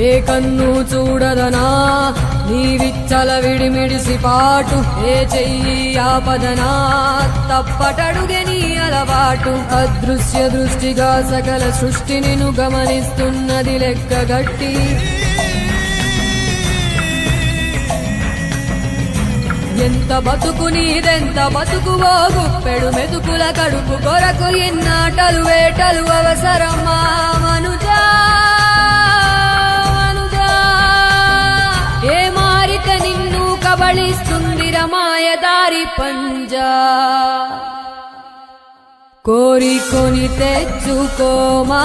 ఏ కన్ను చూడదనా నీ విచ్చల విడిమిడిసి పాటు, ఏ చెయ్యి ఆపదనా తప్పటడుగే నీ అలవాటు. అదృశ్య దృష్టిగా సకల సృష్టిని నువ్వు గమనిస్తున్నది లెక్కగట్టి, ఎంత బతుకు నీదెంత బతుకువో గుప్పెడు మెతుకుల కడుపు కొరకు ఎన్నాటలు వేటలు అవసరమా మనుజా మనుజా. ఏ మారిక నిన్ను కబళిస్తుందిర మాయదారి పంజా, కోరికొని తెచ్చుకోమా